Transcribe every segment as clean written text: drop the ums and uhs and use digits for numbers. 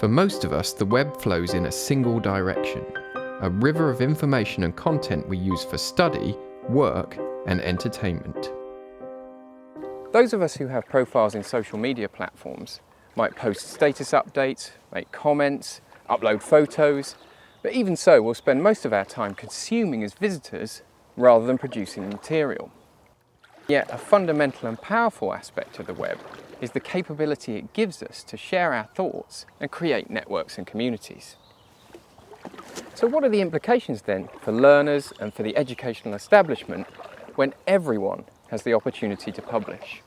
For most of us, the web flows in a single direction, a river of information and content we use for study, work, and entertainment. Those of us who have profiles in social media platforms might post status updates, make comments, upload photos, but even so, we'll spend most of our time consuming as visitors rather than producing material. Yet a fundamental and powerful aspect of the web is the capability it gives us to share our thoughts and create networks and communities. So what are the implications then for learners and for the educational establishment when everyone has the opportunity to publish?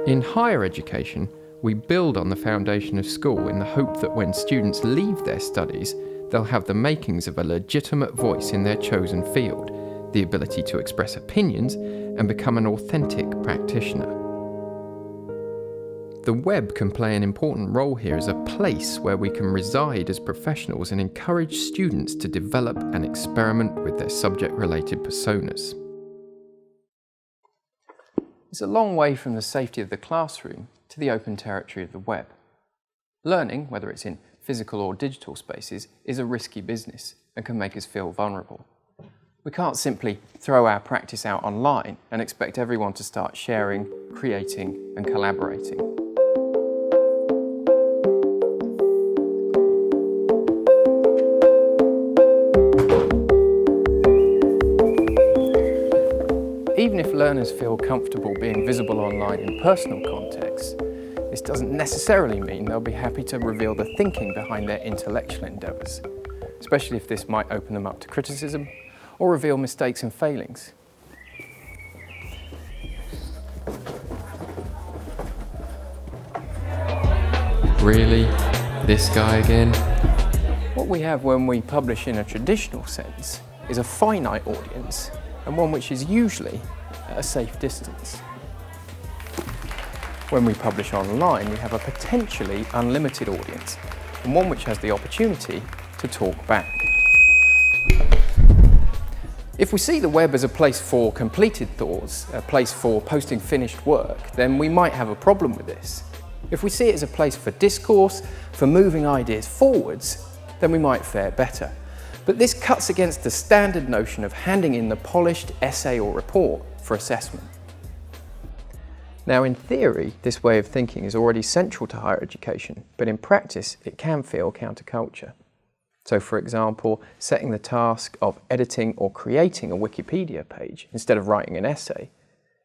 In higher education, we build on the foundation of school in the hope that when students leave their studies, they'll have the makings of a legitimate voice in their chosen field, the ability to express opinions and become an authentic practitioner. The web can play an important role here as a place where we can reside as professionals and encourage students to develop and experiment with their subject-related personas. It's a long way from the safety of the classroom to the open territory of the web. Learning, whether it's in physical or digital spaces, is a risky business and can make us feel vulnerable. We can't simply throw our practice out online and expect everyone to start sharing, creating, and collaborating. Even if learners feel comfortable being visible online in personal contexts, this doesn't necessarily mean they'll be happy to reveal the thinking behind their intellectual endeavours, especially if this might open them up to criticism or reveal mistakes and failings. Really? This guy again? What we have when we publish in a traditional sense is a finite audience and one which is usually at a safe distance. When we publish online, we have a potentially unlimited audience and one which has the opportunity to talk back. If we see the web as a place for completed thoughts, a place for posting finished work, then we might have a problem with this. If we see it as a place for discourse, for moving ideas forwards, then we might fare better. But this cuts against the standard notion of handing in the polished essay or report for assessment. Now, in theory, this way of thinking is already central to higher education, but in practice, it can feel counterculture. So, for example, setting the task of editing or creating a Wikipedia page instead of writing an essay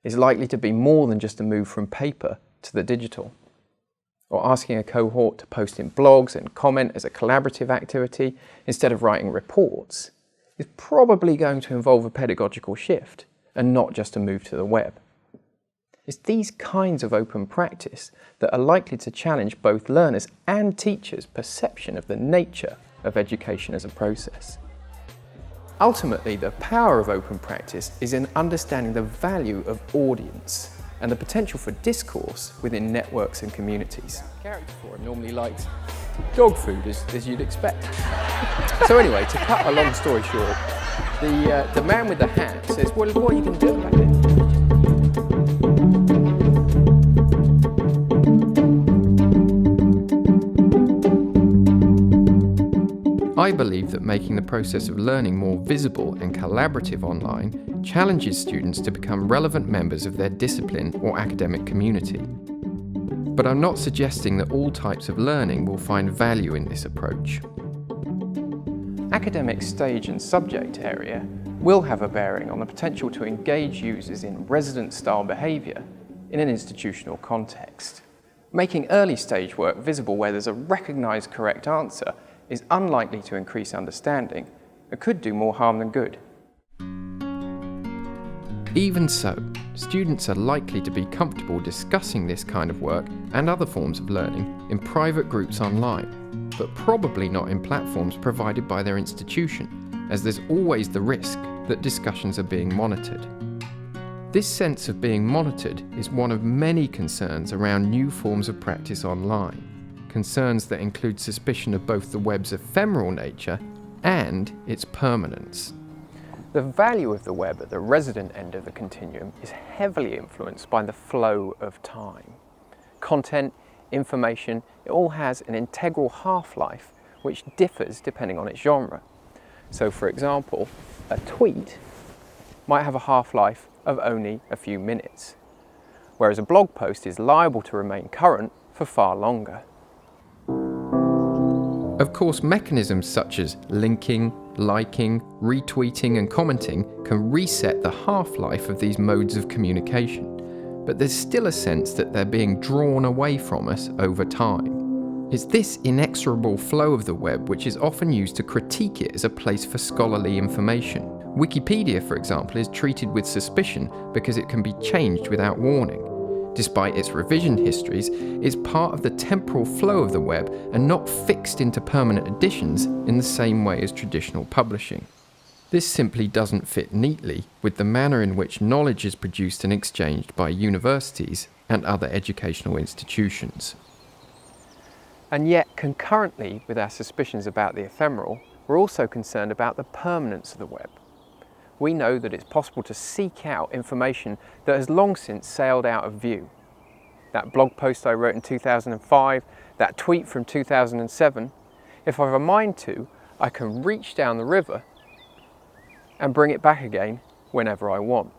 is likely to be more than just a move from paper to the digital. Or asking a cohort to post in blogs and comment as a collaborative activity instead of writing reports is probably going to involve a pedagogical shift and not just a move to the web. It's these kinds of open practice that are likely to challenge both learners and teachers' perception of the nature of education as a process. Ultimately, the power of open practice is in understanding the value of audience and the potential for discourse within networks and communities. Character forum normally likes dog food, as you'd expect. So anyway, to cut a long story short, the man with the hat says, well, what are you going to do about it? I believe that making the process of learning more visible and collaborative online challenges students to become relevant members of their discipline or academic community. But I'm not suggesting that all types of learning will find value in this approach. Academic stage and subject area will have a bearing on the potential to engage users in resident-style behaviour in an institutional context. Making early stage work visible where there's a recognised correct answer is unlikely to increase understanding and could do more harm than good. Even so, students are likely to be comfortable discussing this kind of work and other forms of learning in private groups online, but probably not in platforms provided by their institution, as there's always the risk that discussions are being monitored. This sense of being monitored is one of many concerns around new forms of practice online, concerns that include suspicion of both the web's ephemeral nature and its permanence. The value of the web at the resident end of the continuum is heavily influenced by the flow of time. Content, information, it all has an integral half-life which differs depending on its genre. So for example, a tweet might have a half-life of only a few minutes, whereas a blog post is liable to remain current for far longer. Of course, mechanisms such as linking, liking, retweeting and commenting can reset the half-life of these modes of communication, but there's still a sense that they're being drawn away from us over time. It's this inexorable flow of the web which is often used to critique it as a place for scholarly information. Wikipedia, for example, is treated with suspicion because it can be changed without warning. Despite its revision histories, it's part of the temporal flow of the web and not fixed into permanent editions in the same way as traditional publishing. This simply doesn't fit neatly with the manner in which knowledge is produced and exchanged by universities and other educational institutions. And yet, concurrently with our suspicions about the ephemeral, we're also concerned about the permanence of the web. We know that it's possible to seek out information that has long since sailed out of view. That blog post I wrote in 2005, that tweet from 2007, if I have a mind to, I can reach down the river and bring it back again whenever I want.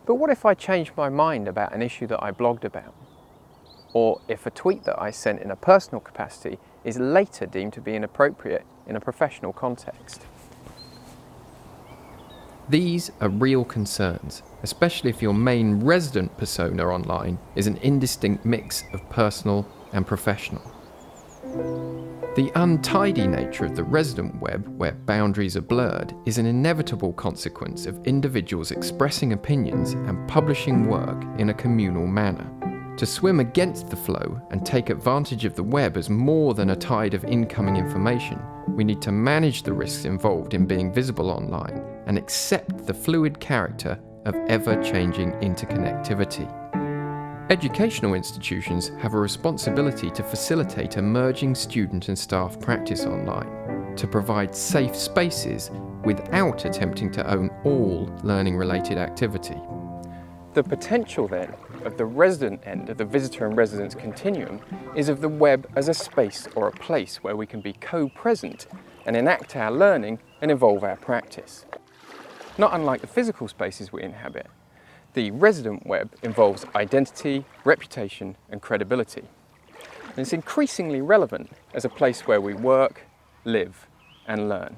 But what if I change my mind about an issue that I blogged about? Or if a tweet that I sent in a personal capacity is later deemed to be inappropriate in a professional context? These are real concerns, especially if your main resident persona online is an indistinct mix of personal and professional. The untidy nature of the resident web, where boundaries are blurred, is an inevitable consequence of individuals expressing opinions and publishing work in a communal manner. To swim against the flow and take advantage of the web as more than a tide of incoming information, we need to manage the risks involved in being visible online and accept the fluid character of ever-changing interconnectivity. Educational institutions have a responsibility to facilitate emerging student and staff practice online, to provide safe spaces without attempting to own all learning-related activity. The potential then of the resident end of the visitor and residence continuum is of the web as a space or a place where we can be co-present and enact our learning and evolve our practice. Not unlike the physical spaces we inhabit, the resident web involves identity, reputation and credibility. And it's increasingly relevant as a place where we work, live and learn.